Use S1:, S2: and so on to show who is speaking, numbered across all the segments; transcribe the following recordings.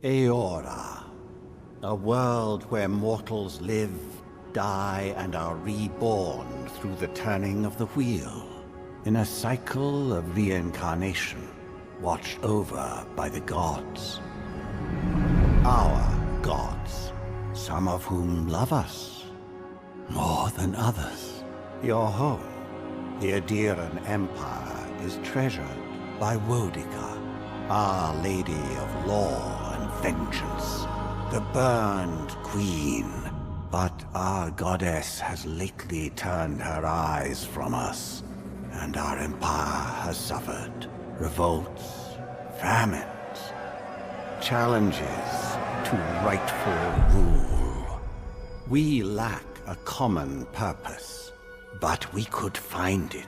S1: Eora, a world where mortals live, die, and are reborn through the turning of the wheel, in a cycle of reincarnation, watched over by the gods. Our gods, some of whom love us more than others. Your home, the Obsidian Empire, is treasured by Wodica, Our Lady of Law and Vengeance, the Burned Queen. But our goddess has lately turned her eyes from us, and our empire has suffered revolts, famines, challenges to rightful rule. We lack a common purpose, but we could find it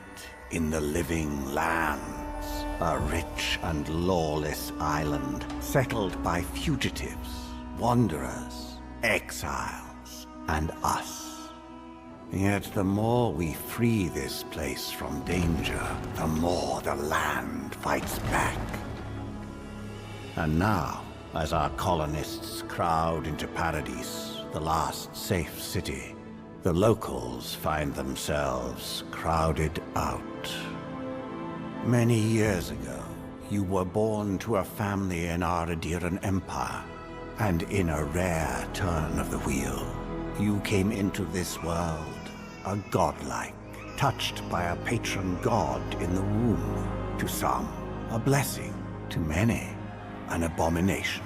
S1: in the living lands, a rich and lawless island settled by fugitives, wanderers, exiles, and us. Yet the more we free this place from danger, the more the land fights back. And now, as our colonists crowd into Paradis, the last safe city, the locals find themselves crowded out. Many years ago, you were born to a family in our Obsidian Empire, and in a rare turn of the wheel, you came into this world, a godlike, touched by a patron god in the womb. To some, a blessing; to many, an abomination.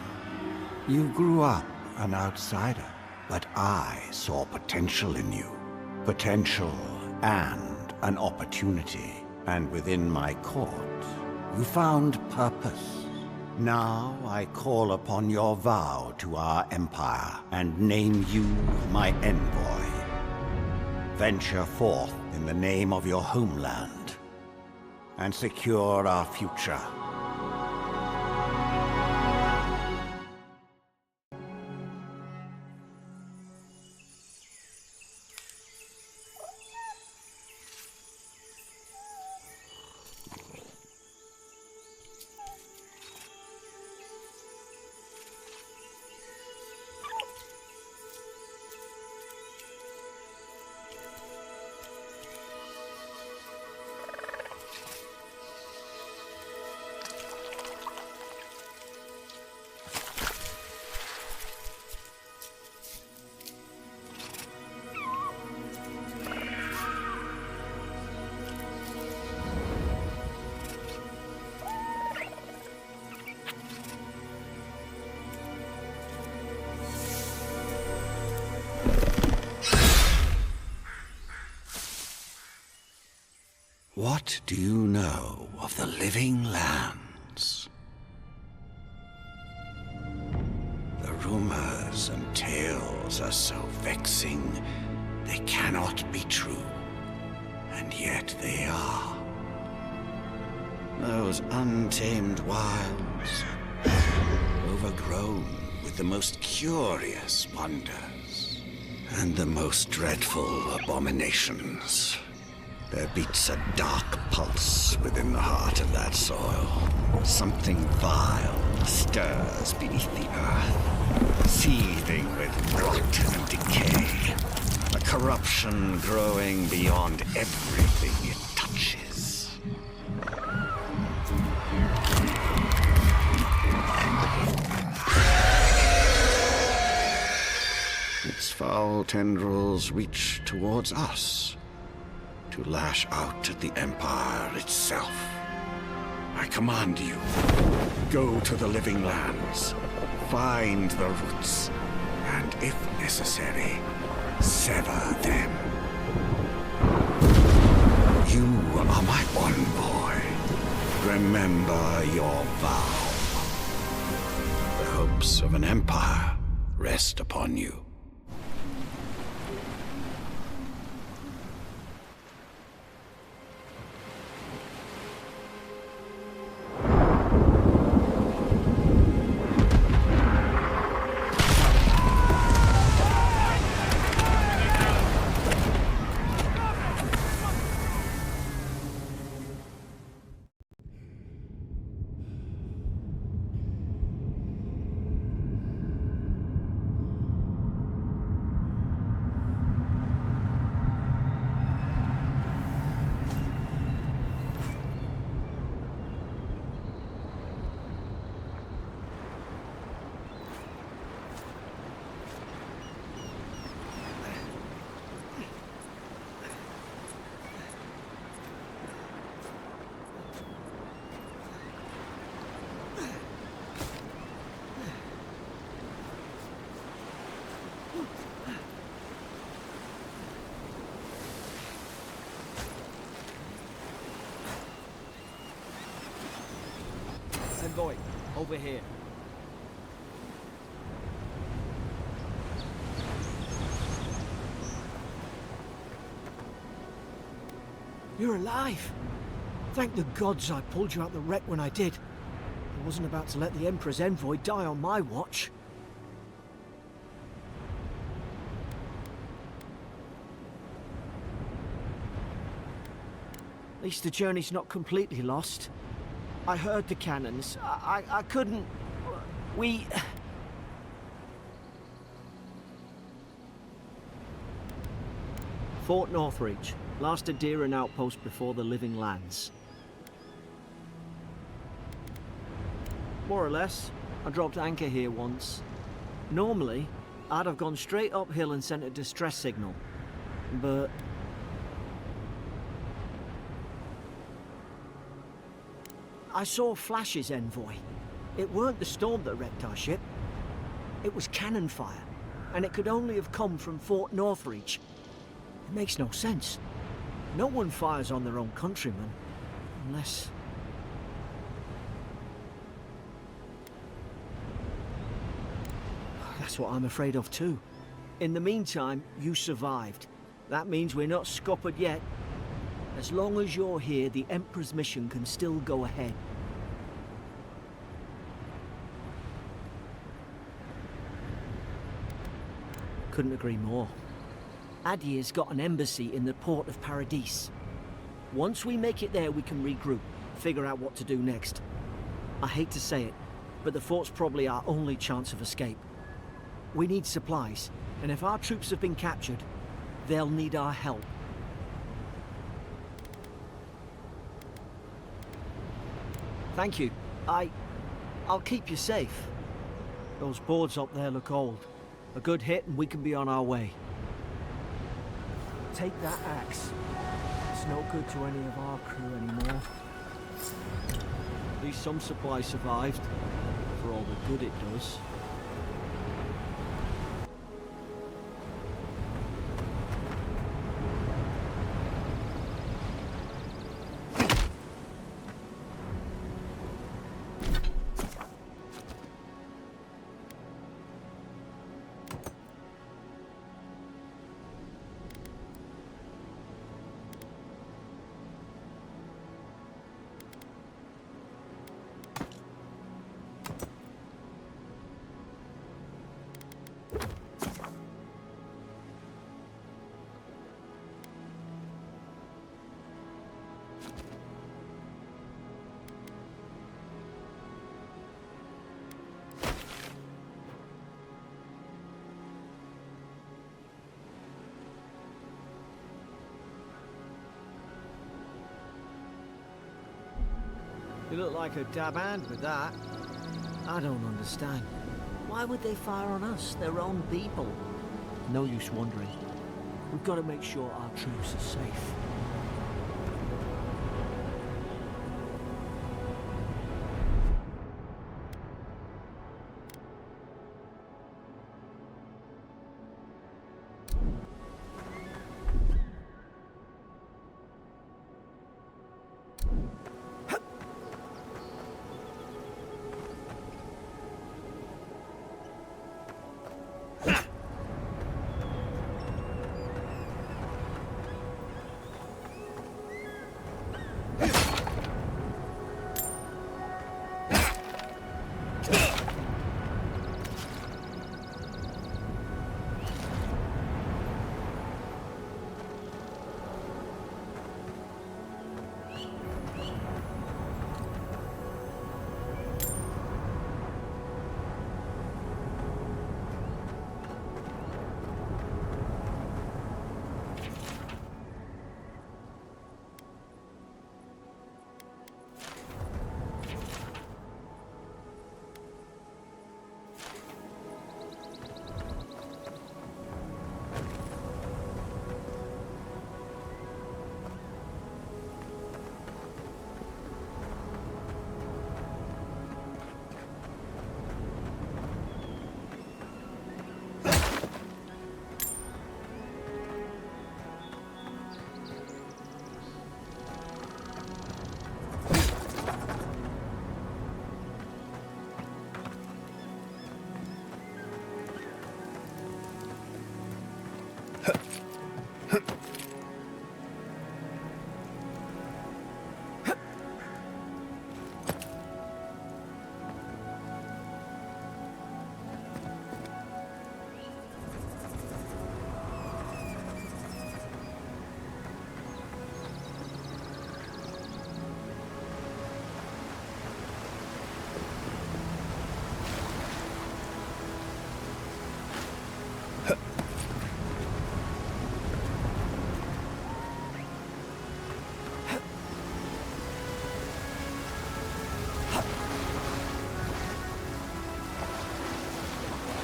S1: You grew up an outsider, but I saw potential in you. Potential and an opportunity. And within my court, you found purpose. Now I call upon your vow to our empire and name you my envoy. Venture forth in the name of your homeland and secure our future. What do you know of the living lands? The rumors and tales are so vexing, they cannot be true. And yet they are. Those untamed wilds, overgrown with the most curious wonders and the most dreadful abominations. There beats a dark pulse within the heart of that soil. Something vile stirs beneath the earth, seething with rot and decay. A corruption growing beyond everything it touches. Its foul tendrils reach towards us, to lash out at the Empire itself. I command you, go to the living lands, find the roots, and if necessary, sever them. You are my envoy. Remember your vow. The hopes of an empire rest upon you.
S2: Envoy, over here.
S3: You're alive! Thank the gods I pulled you out the wreck when I did. I wasn't about to let the Emperor's envoy die on my watch. At least the journey's not completely lost. I heard the cannons. I couldn't... We... Fort Northreach. Last Aderan outpost before the Living Lands. More or less. I dropped anchor here once. Normally, I'd have gone straight uphill and sent a distress signal. But... I saw flashes, Envoy. It weren't the storm that wrecked our ship. It was cannon fire, and it could only have come from Fort Northreach. It makes no sense. No one fires on their own countrymen, unless... That's what I'm afraid of too. In the meantime, you survived. That means we're not scuppered yet. As long as you're here, the Emperor's mission can still go ahead. Couldn't agree more. Adir's got an embassy in the port of Paradis. Once we make it there, we can regroup, figure out what to do next. I hate to say it, but the fort's probably our only chance of escape. We need supplies, and if our troops have been captured, they'll need our help. Thank you. I'll keep you safe. Those boards up there look old. A good hit and we can be on our way. Take that axe. It's no good to any of our crew anymore. At least some supplies survived, for all the good it does. You look like a dab hand with that. I don't understand. Why would they fire on us, their own people? No use wondering. We've got to make sure our troops are safe.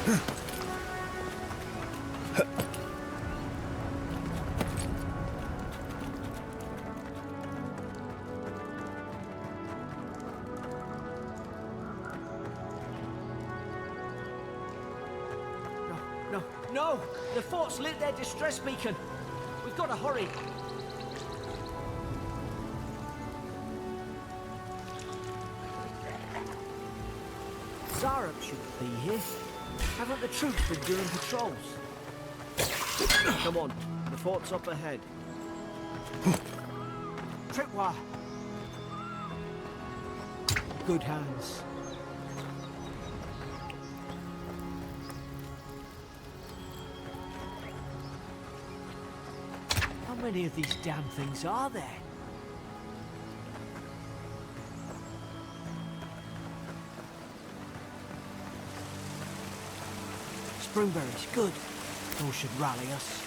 S3: No, no! The fort's lit their distress beacon. We've got to hurry. Zara shouldn't be here. Haven't the troops been doing patrols? Come on, the fort's up ahead. Tripwire. Good hands. How many of these damn things are there? Springberries, good. Those should rally us.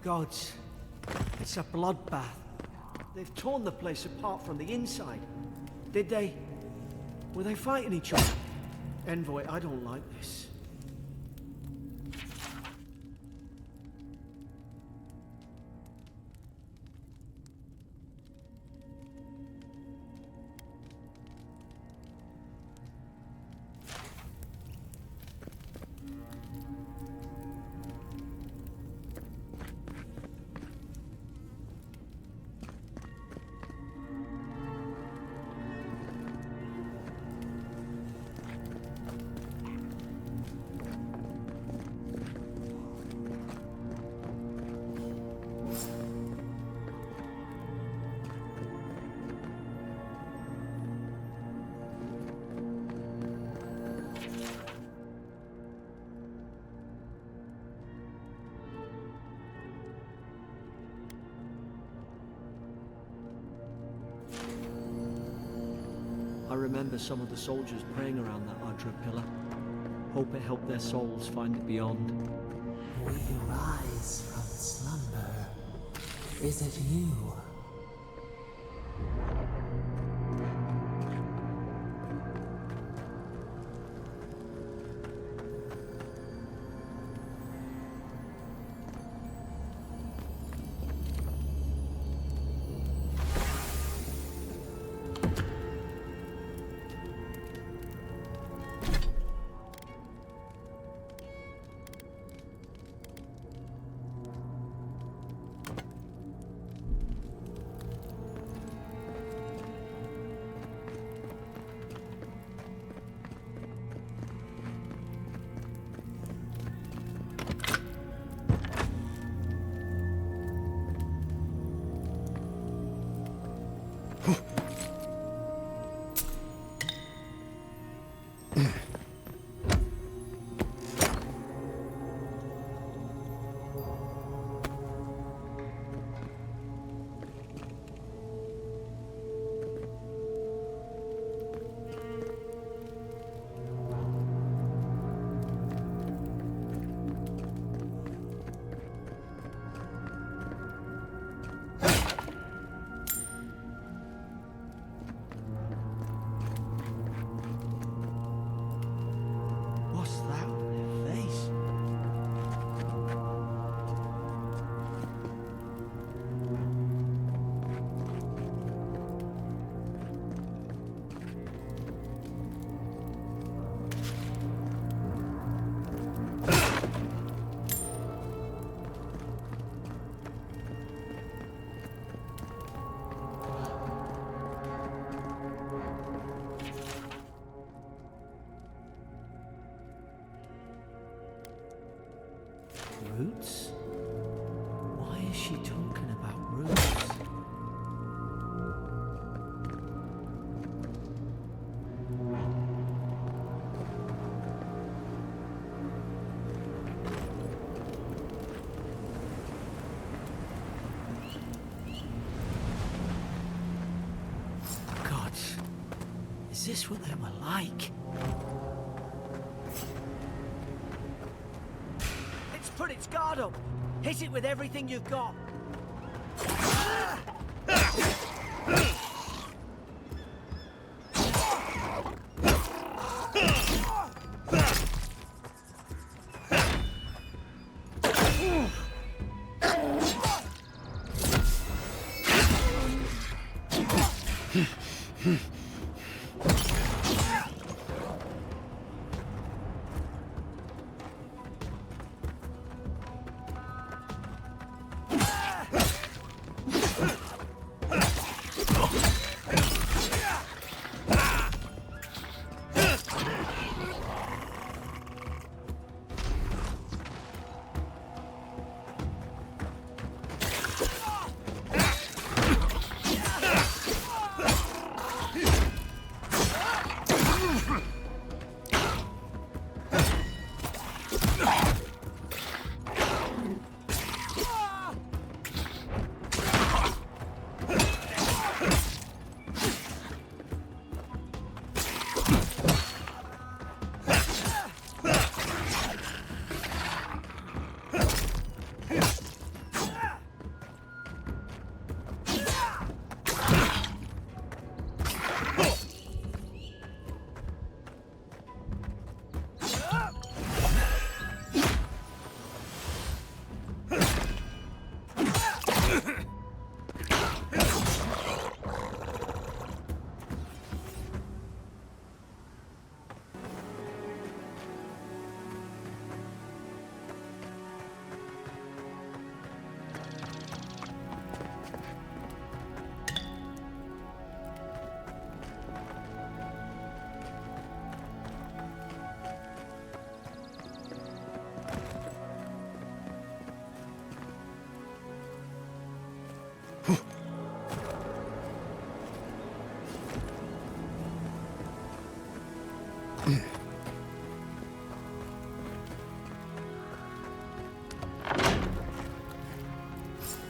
S3: Gods, it's a bloodbath. They've torn the place apart from the inside. Did they? Were they fighting each other? Envoy, I don't like this. I remember some of the soldiers praying around that Adra pillar. Hope it helped their souls find it beyond.
S2: We rise from slumber. Is it you?
S3: Roots? Why is she talking about roots? God, is this what they were like? It's put its guard up. Hit it with everything you've got.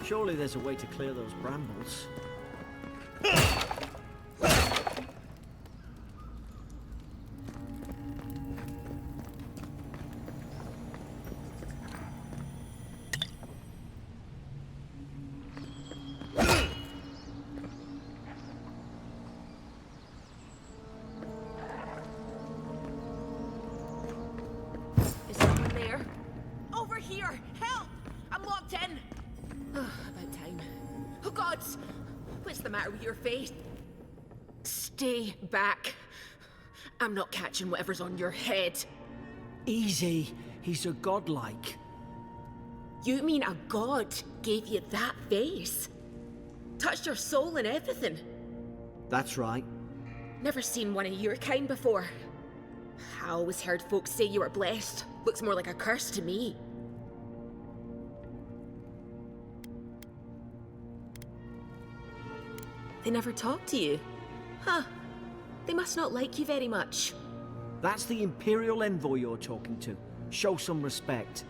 S3: Surely there's a way to clear those brambles.
S4: Is someone there? Over here! Help! I'm locked in! About time. Oh, gods! What's the matter with your face? Stay back. I'm not catching whatever's on your head.
S3: Easy. He's a godlike.
S4: You mean a god gave you that face? Touched your soul and everything?
S3: That's right.
S4: Never seen one of your kind before. I always heard folks say you were blessed. Looks more like a curse to me. They never talk to you? Huh. They must not like you very much.
S3: That's the Imperial envoy you're talking to. Show some respect.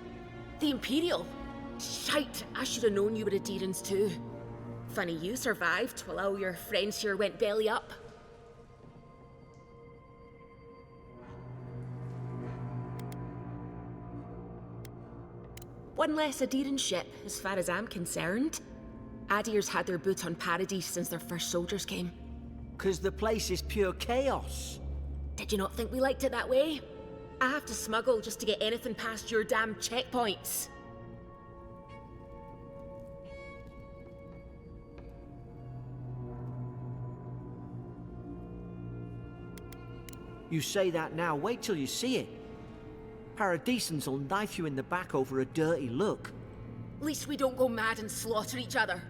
S4: The Imperial? Shite, I should have known you were Adherents too. Funny you survived while all your friends here went belly up. One less Adherent ship, as far as I'm concerned. Adir's had their boot on Paradis since their first soldiers came.
S3: 'Cause the place is pure chaos.
S4: Did you not think we liked it that way? I have to smuggle just to get anything past your damn checkpoints.
S3: You say that now, wait till you see it. Paradisans will knife you in the back over a dirty look.
S4: At least we don't go mad and slaughter each other.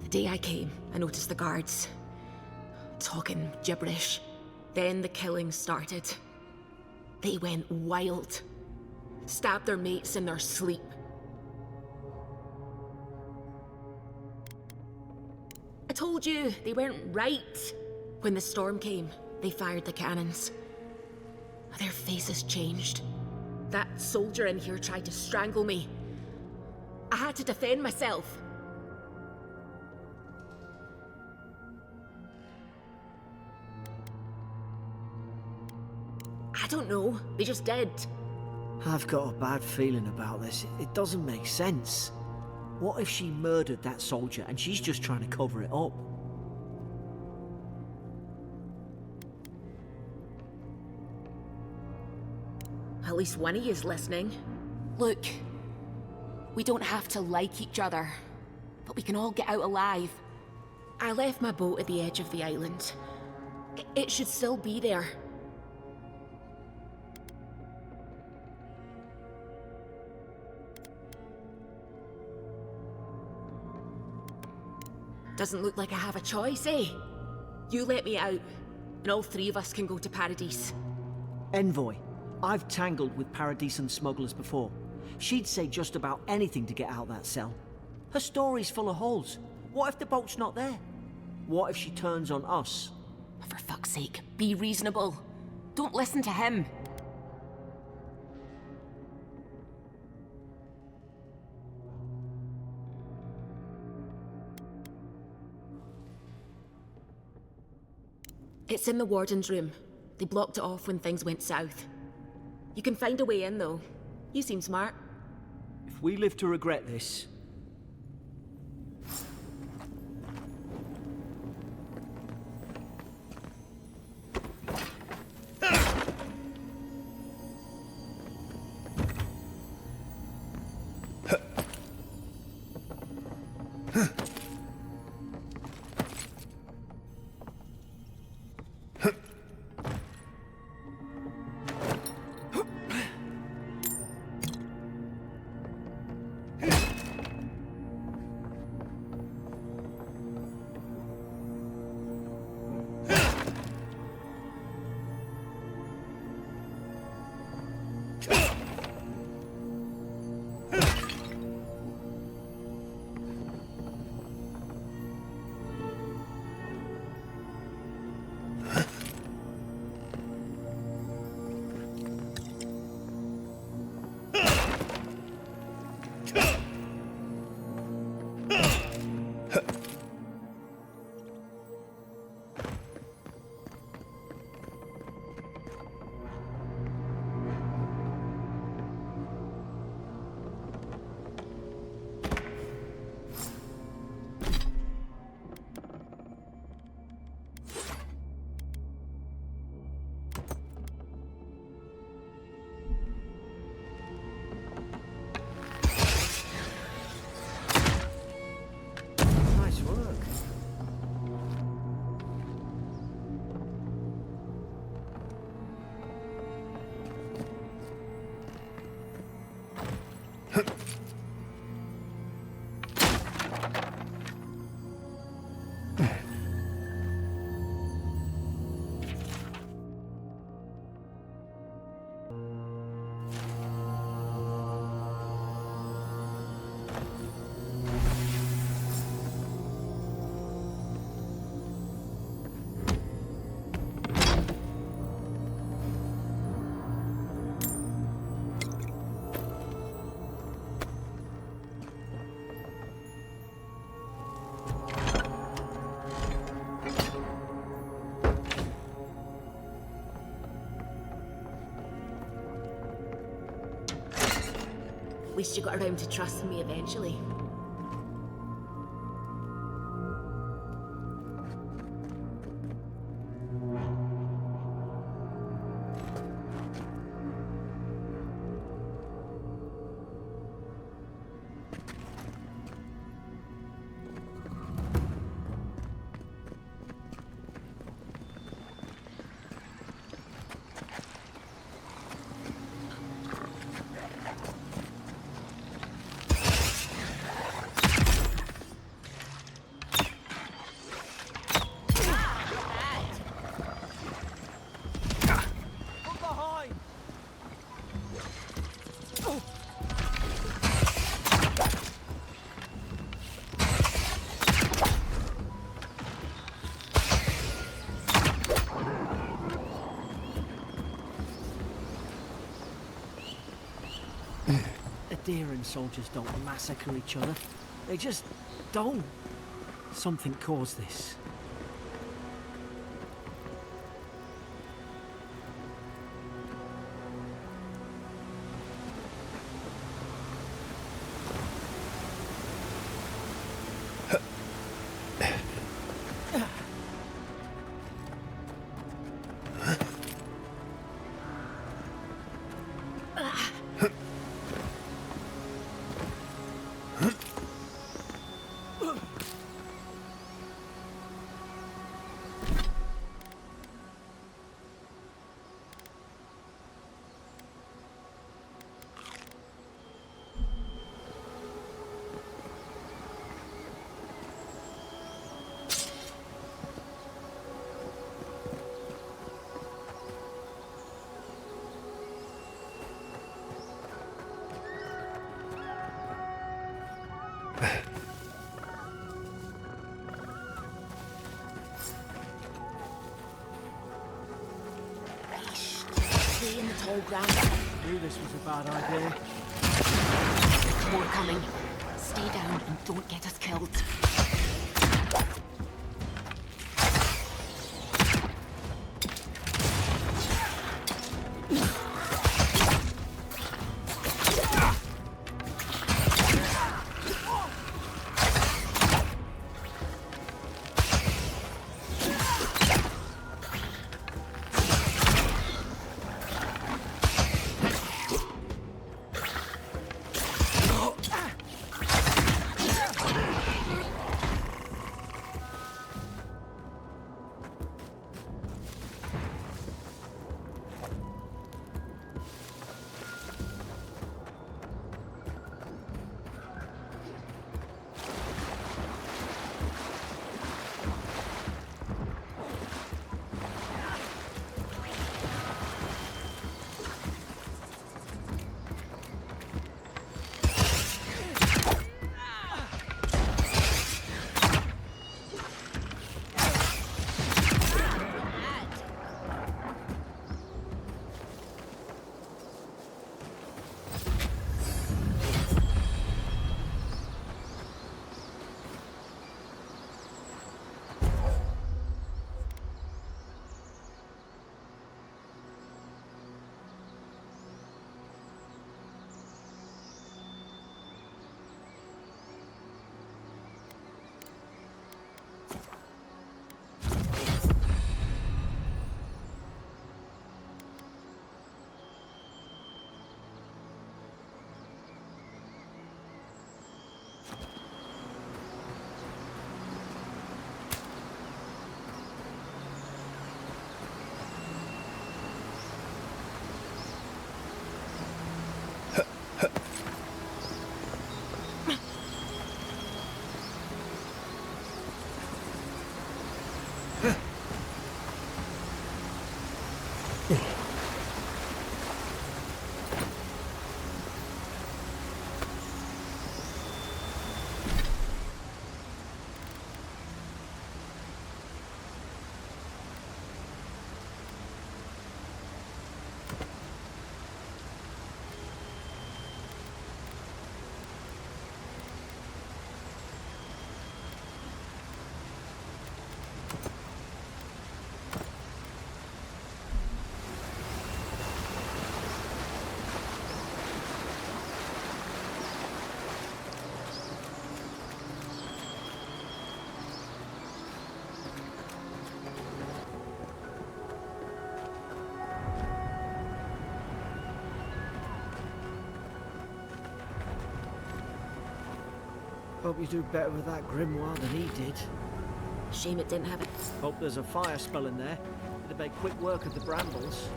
S4: The day I came, I noticed the guards talking gibberish. Then the killing started. They went wild. Stabbed their mates in their sleep. I told you, they weren't right. When the storm came, they fired the cannons. Their faces changed. That soldier in here tried to strangle me. I had to defend myself. I don't know. They just did.
S3: I've got a bad feeling about this. It doesn't make sense. What if she murdered that soldier and she's just trying to cover it up?
S4: At least one of you is listening. Look, we don't have to like each other, but we can all get out alive. I left my boat at the edge of the island. It should still be there. Doesn't look like I have a choice, eh? You let me out, and all three of us can go to Paradis.
S3: Envoy, I've tangled with Paradis and smugglers before. She'd say just about anything to get out that cell. Her story's full of holes. What if the boat's not there? What if she turns on us?
S4: For fuck's sake, be reasonable. Don't listen to him. It's in the warden's room. They blocked it off when things went south. You can find a way in, though. You seem smart.
S3: If we live to regret this...
S4: At least you got around to trusting me eventually.
S3: Adheran soldiers don't massacre each other. They just don't. Something caused this.
S4: Stay in the tall grass.
S3: Knew this was a bad idea.
S4: More coming. Stay down and don't get us killed.
S3: Hope you do better with that grimoire than he did.
S4: Shame it didn't have it.
S3: Hope there's a fire spell in there. It'd make quick work of the brambles.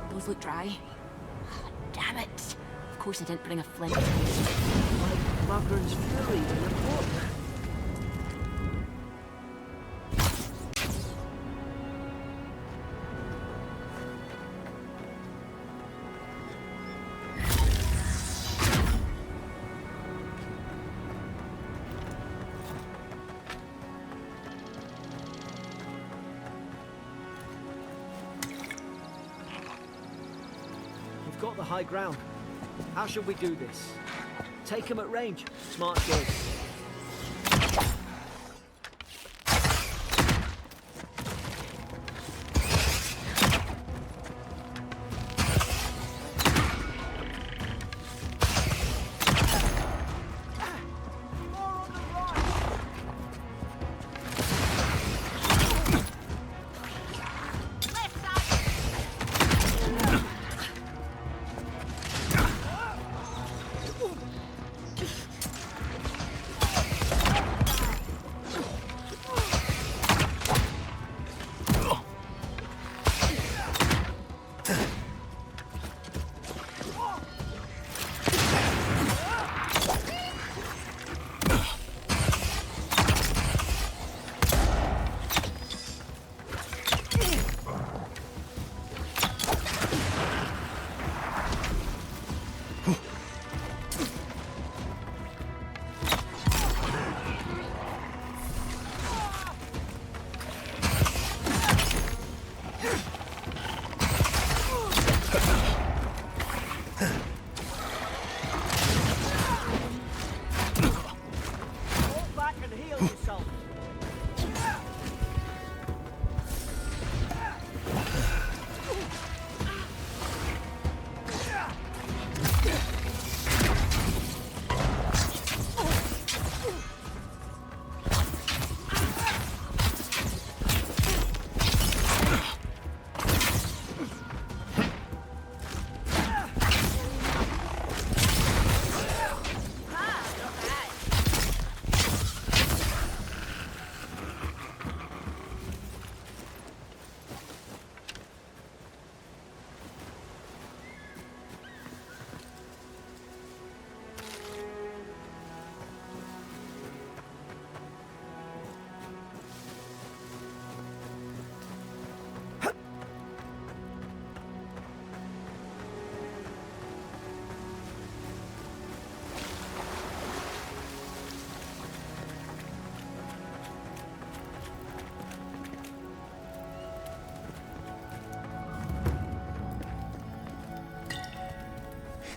S4: Those look dry. Damn it. I've course I didn't bring a flint.
S3: Like Magran's Fury in the book. Got the high ground. How should we do this? Take him at range. Smart choice.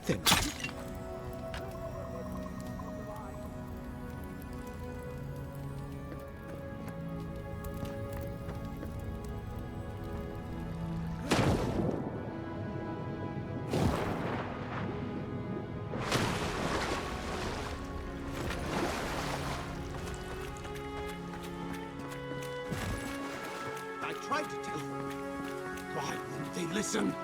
S5: Then I tried to tell them. Why wouldn't they listen?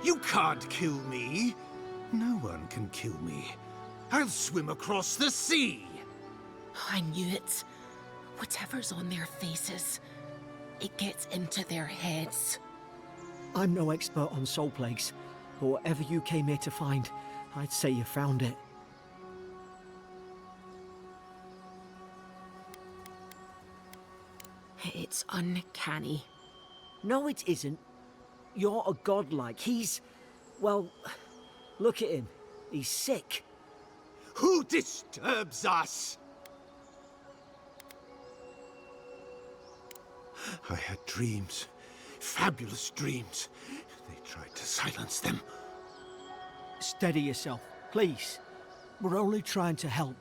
S5: You can't kill me. No one can kill me. I'll swim across the sea.
S4: I knew it. Whatever's on their faces, it gets into their heads.
S3: I'm no expert on soul plagues, but whatever you came here to find, I'd say you found it.
S4: It's uncanny.
S3: No, it isn't. You're a godlike. He's... well, look at him. He's sick.
S5: Who disturbs us? I had dreams. Fabulous dreams. They tried to silence them.
S3: Steady yourself, please. We're only trying to help.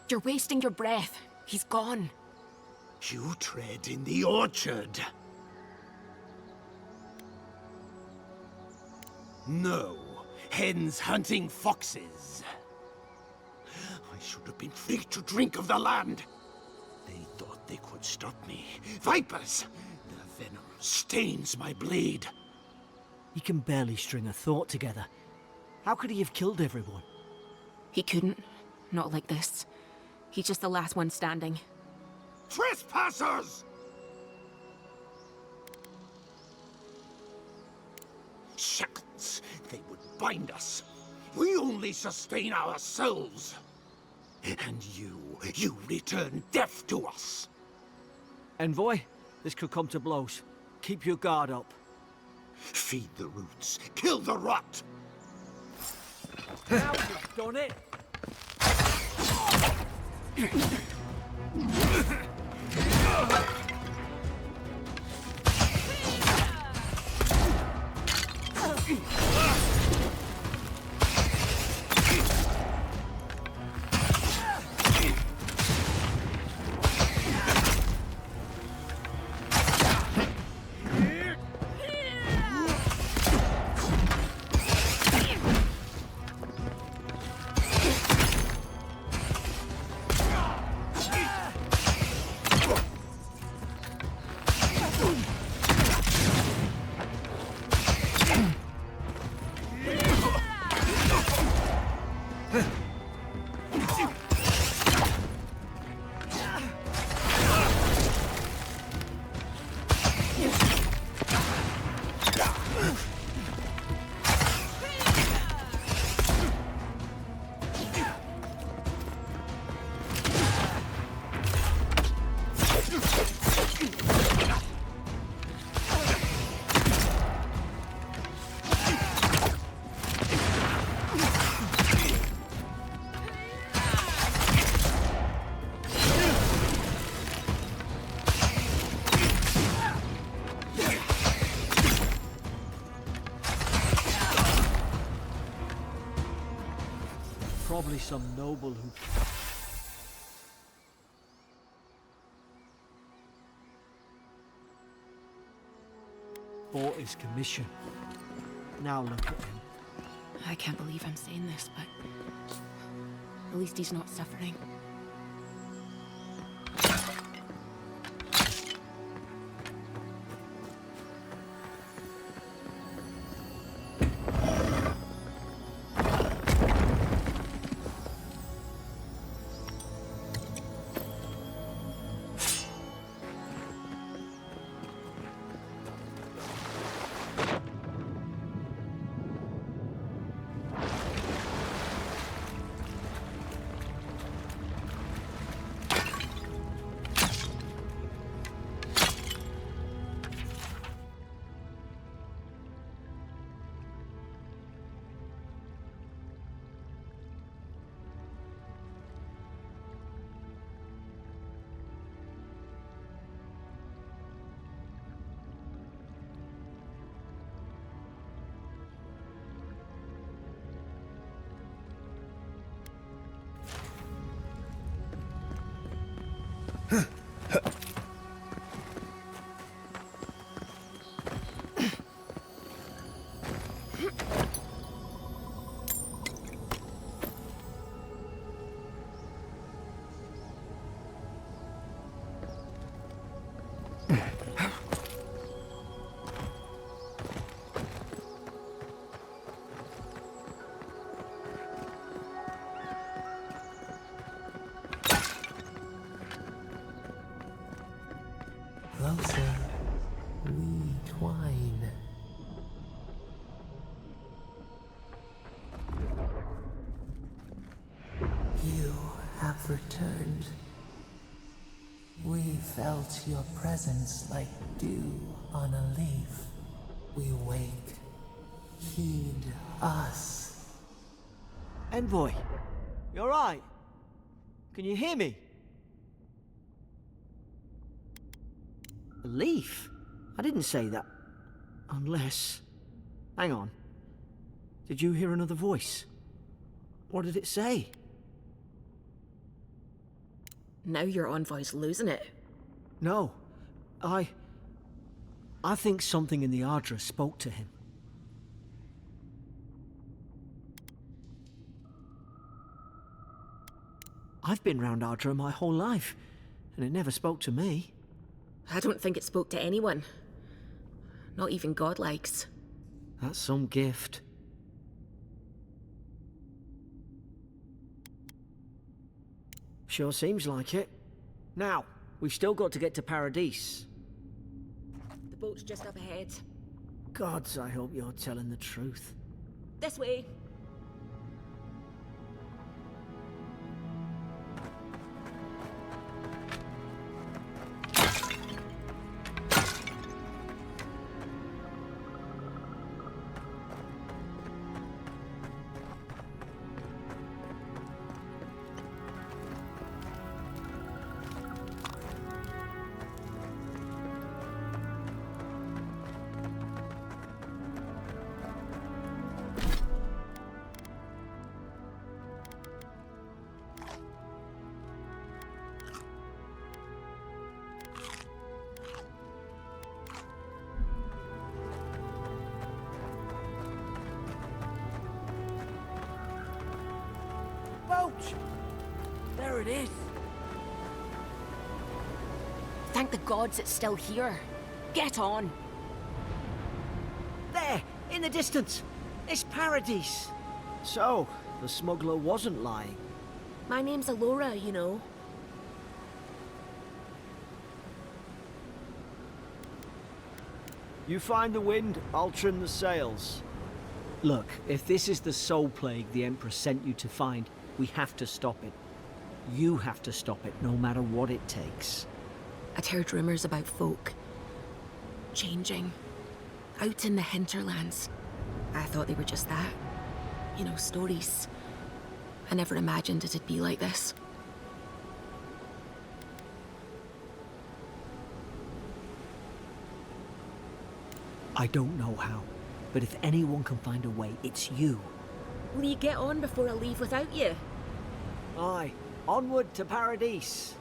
S4: You're wasting your breath. He's gone.
S5: You tread in the orchard. No, hens hunting foxes. I should have been free to drink of the land. They thought they could stop me. Vipers! Their venom stains my blade.
S3: He can barely string a thought together. How could he have killed everyone?
S4: He couldn't. Not like this. He's just the last one standing.
S5: Trespassers! Shackles! They would bind us. We only sustain ourselves. And you return death to us.
S3: Envoy, this could come to blows. Keep your guard up.
S5: Feed the roots. Kill the rot!
S3: Now you've done it! Probably some noble who... bought his commission. Now look at him.
S4: I can't believe I'm saying this, but at least he's not suffering.
S2: Closer, we twine. You have returned. We felt your presence like dew on a leaf. We wake. Heed us.
S3: Envoy, you alright? Can you hear me? A leaf? I didn't say that. Unless... Hang on. Did you hear another voice? What did it say?
S4: Now your envoy's losing it.
S3: No. I think something in the Ardra spoke to him. I've been round Ardra my whole life, and it never spoke to me.
S4: I don't think it spoke to anyone. Not even godlikes.
S3: That's some gift. Sure seems like it. Now, we've still got to get to Paradis.
S4: The boat's just up ahead.
S3: Gods, I hope you're telling the truth.
S4: This way.
S3: There it is.
S4: Thank the gods it's still here. Get on.
S3: There, in the distance. It's Paradis. So, the smuggler wasn't lying.
S4: My name's Eora, you know.
S3: You find the wind, I'll trim the sails. Look, if this is the soul plague the Emperor sent you to find, we have to stop it. You have to stop it, no matter what it takes.
S4: I'd heard rumors about folk changing out in the hinterlands. I thought they were just that. You know, stories. I never imagined it'd be like this.
S3: I don't know how, but if anyone can find a way, it's you.
S4: Will you get on before I leave without you?
S3: Aye, onward to Paradis.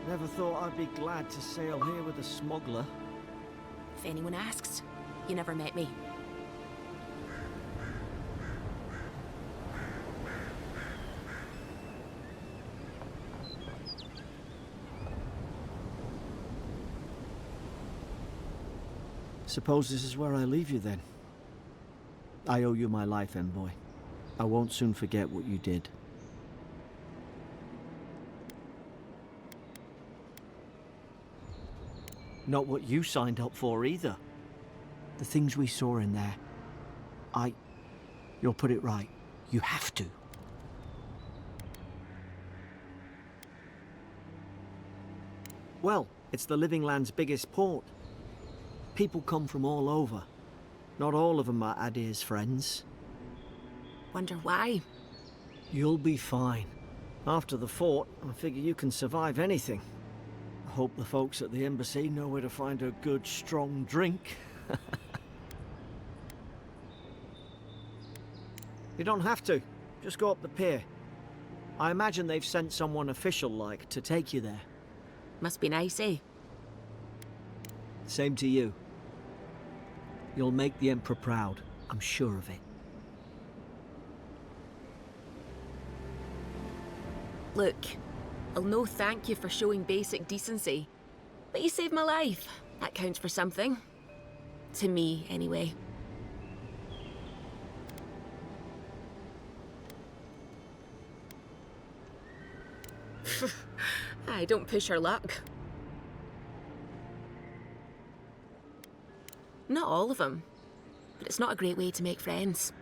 S3: Never thought I'd be glad to sail here with a smuggler.
S4: If anyone asks, you never met me.
S3: Suppose this is where I leave you then. I owe you my life, envoy. I won't soon forget what you did. Not what you signed up for either. The things we saw in there. You'll put it right. You have to. Well, it's the Living Land's biggest port. People come from all over. Not all of them are Adir's friends.
S4: Wonder why?
S3: You'll be fine. After the fort, I figure you can survive anything. I hope the folks at the embassy know where to find a good, strong drink. You don't have to. Just go up the pier. I imagine they've sent someone official-like to take you there.
S4: Must be nice, eh?
S3: Same to you. You'll make the Emperor proud. I'm sure of it.
S4: Look, I'll no thank you for showing basic decency. But you saved my life. That counts for something. To me, anyway. I don't push her luck. Not all of them, but it's not a great way to make friends.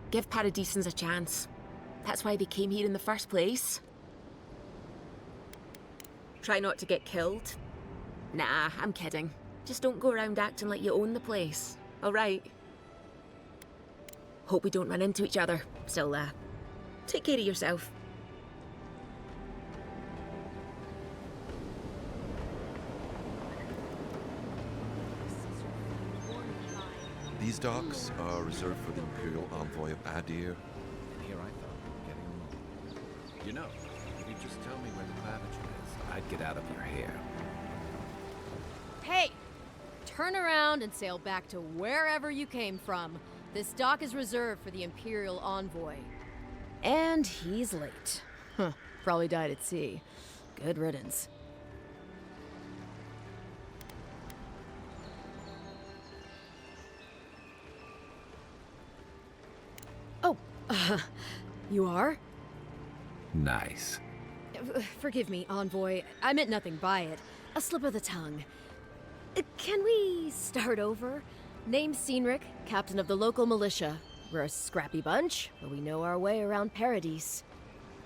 S4: Give Paradisans a chance. That's why they came here in the first place. Try not to get killed. Nah, I'm kidding. Just don't go around acting like you own the place, alright? Hope we don't run into each other. Still, take care of yourself.
S6: These docks are reserved for the Imperial Envoy of Adir.
S7: And here I thought we were getting along. You know, if you just tell me where the Claviger is, I'd get out of your hair.
S8: Hey! Turn around and sail back to wherever you came from. This dock is reserved for the Imperial Envoy. And he's late. Huh. probably died at sea. Good riddance. Oh, you are?
S7: Nice.
S8: Forgive me, Envoy. I meant nothing by it. A slip of the tongue. Can we start over? Name's Cynric, captain of the local militia. We're a scrappy bunch, but we know our way around Paradis.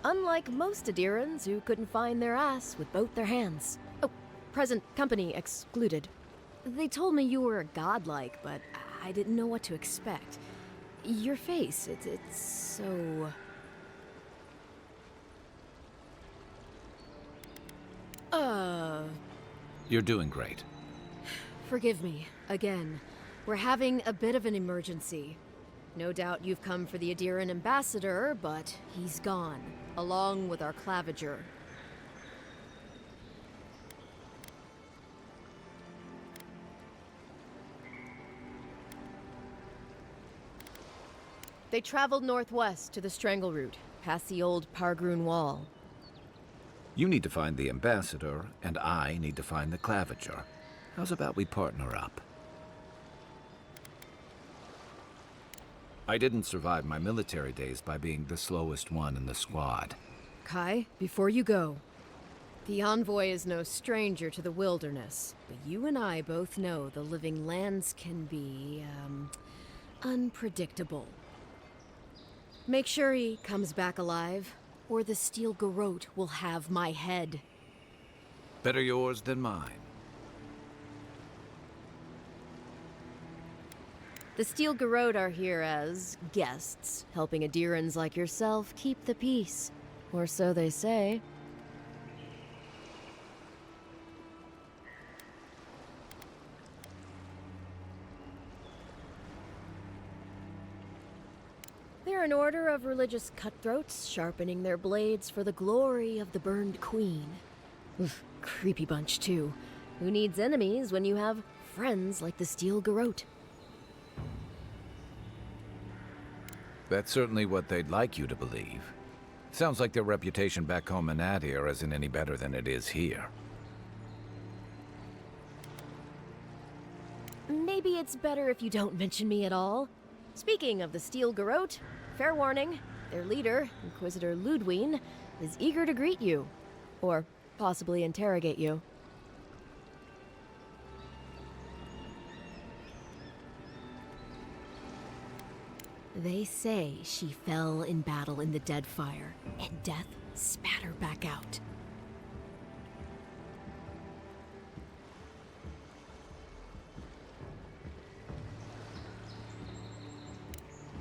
S8: Unlike most Adirans who couldn't find their ass with both their hands. Oh, present company excluded. They told me you were godlike, but I didn't know what to expect. Your face, it's so...
S7: You're doing great.
S8: Forgive me, again. We're having a bit of an emergency. No doubt you've come for the Adiran ambassador, but he's gone, along with our claviger. They traveled northwest to the Strangle Route, past the old Pargroon Wall.
S7: You need to find the ambassador, and I need to find the claviger. How's about we partner up? I didn't survive my military days by being the slowest one in the squad.
S8: Kai, before you go, the Envoy is no stranger to the wilderness, but you and I both know the living lands can be, unpredictable. Make sure he comes back alive, or the Steel Garrote will have my head.
S7: Better yours than mine.
S8: The Steel Garrote are here as guests, helping Adirans like yourself keep the peace. Or so they say. They're an order of religious cutthroats, sharpening their blades for the glory of the burned queen. Oof, creepy bunch, too. Who needs enemies when you have friends like the Steel Garrote?
S7: That's certainly what they'd like you to believe. Sounds like their reputation back home in Adir isn't any better than it is here.
S8: Maybe it's better if you don't mention me at all. Speaking of the Steel Garrote, fair warning, their leader, Inquisitor Ludwine, is eager to greet you. Or possibly interrogate you. They say she fell in battle in the Deadfire, and death spat her back out.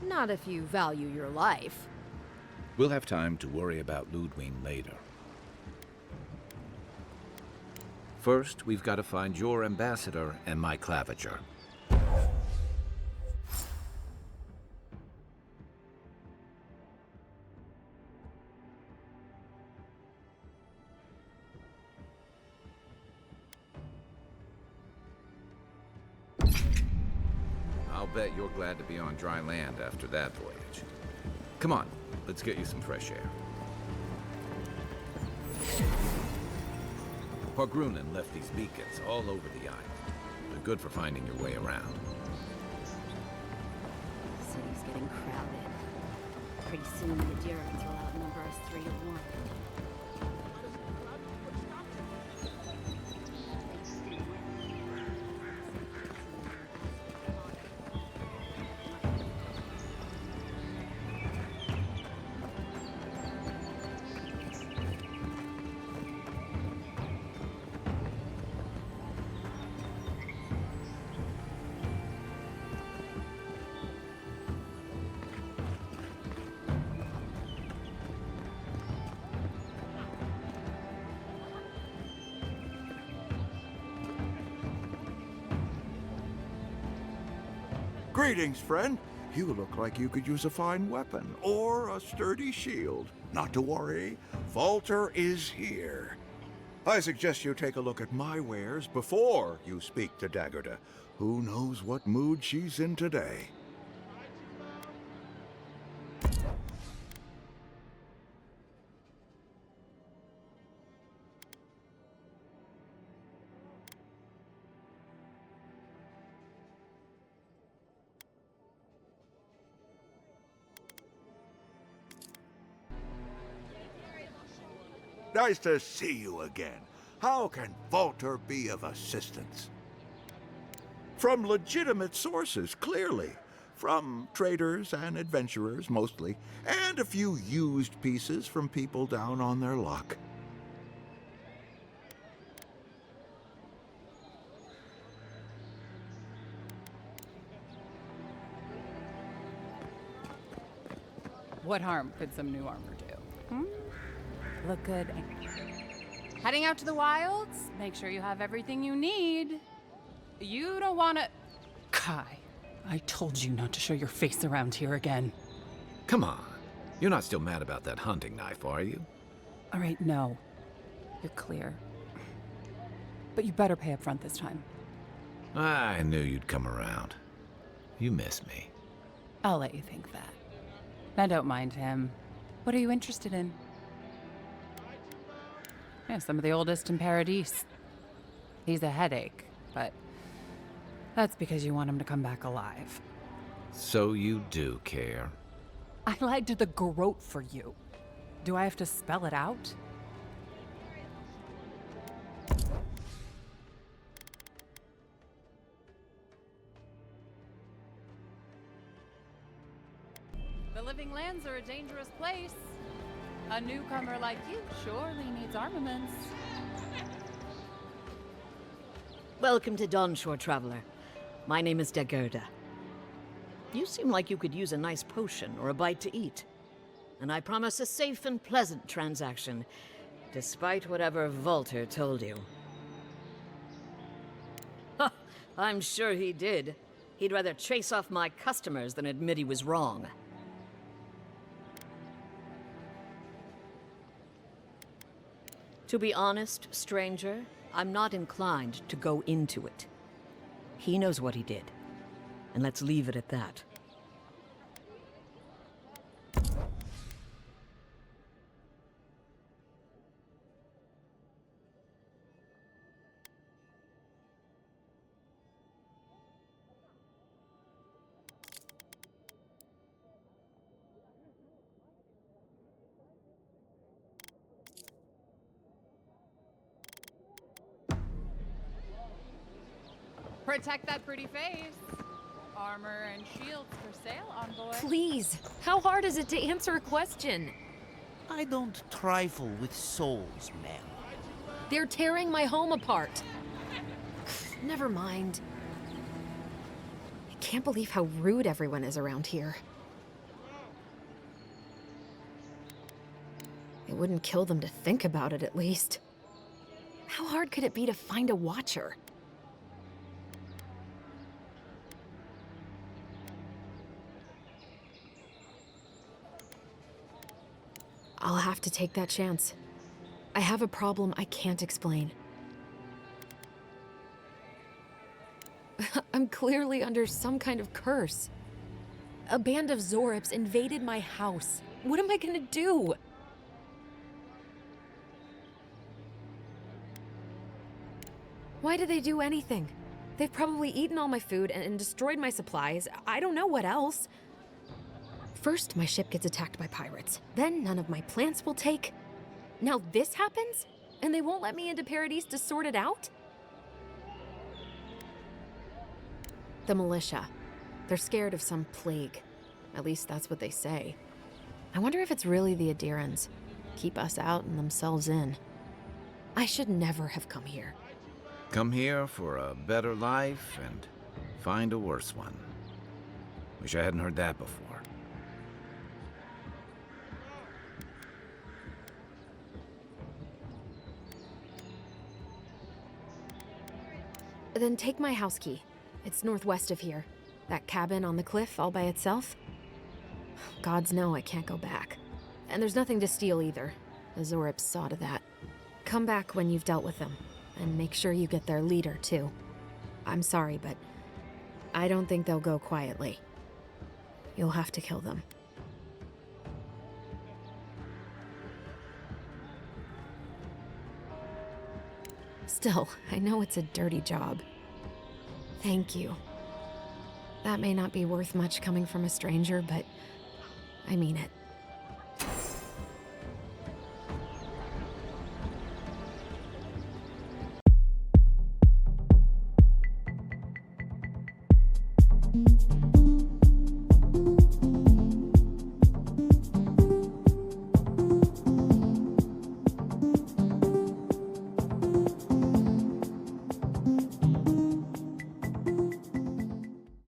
S8: Not if you value your life.
S7: We'll have time to worry about Ludwine later. First, we've got to find your ambassador and my claviger. I'll bet you're glad to be on dry land after that voyage. Come on, let's get you some fresh air. Pargrunen left these beacons all over the island. They're good for finding your way around.
S9: The city's getting crowded. Pretty soon the Adirans will outnumber us 3 to 1.
S10: Greetings, friend. You look like you could use a fine weapon or a sturdy shield. Not to worry, Volter is here. I suggest you take a look at my wares before you speak to Daggerda. Who knows what mood she's in today? Nice to see you again. How can Volter be of assistance? From legitimate sources, clearly. From traders and adventurers, mostly. And a few used pieces from people down on their luck.
S11: What harm could some new armor do? Hmm? Look good. Heading out to the wilds? Make sure you have everything you need. You don't want to...
S12: Kai, I told you not to show your face around here again.
S7: Come on. You're not still mad about that hunting knife, are you?
S12: All right, no. You're clear. But you better pay up front this time.
S7: I knew you'd come around. You miss me.
S12: I'll let you think that. Now don't mind him. What are you interested in? Yeah, some of the oldest in Paradis. He's a headache, but that's because you want him to come back alive.
S7: So you do care.
S12: I lied to the garrote for you. Do I have to spell it out?
S11: The Living Lands are a dangerous place. A newcomer like you surely needs armaments.
S3: Welcome to Dawnshore, Traveler. My name is Dagerda. You seem like you could use a nice potion or a bite to eat. And I promise a safe and pleasant transaction, despite whatever Volter told you. Ha! I'm sure he did. He'd rather chase off my customers than admit he was wrong. To be honest, stranger, I'm not inclined to go into it. He knows what he did, and let's leave it at that.
S11: Protect that pretty face. Armor and shields for sale, envoy.
S8: Please, how hard is it to answer a question?
S13: I don't trifle with souls, ma'am.
S8: They're tearing my home apart. Never mind. I can't believe how rude everyone is around here. It wouldn't kill them to think about it, at least. How hard could it be to find a watcher? I'll have to take that chance. I have a problem I can't explain. I'm clearly under some kind of curse. A band of Zorips invaded my house. What am I gonna do? Why did they do anything? They've probably eaten all my food and destroyed my supplies. I don't know what else. First, my ship gets attacked by pirates. Then none of my plants will take. Now this happens? And they won't let me into Paradis to sort it out? The militia. They're scared of some plague. At least that's what they say. I wonder if it's really the Adirans. Keep us out and themselves in. I should never have come here.
S7: Come here for a better life and find a worse one. Wish I hadn't heard that before.
S8: Then take my house key. It's northwest of here. That cabin on the cliff all by itself. Gods know I can't go back. And there's nothing to steal either. The Zorips saw to that. Come back when you've dealt with them. And make sure you get their leader, too. I'm sorry, but I don't think they'll go quietly. You'll have to kill them. Still, I know it's a dirty job. Thank you. That may not be worth much coming from a stranger, but I mean it.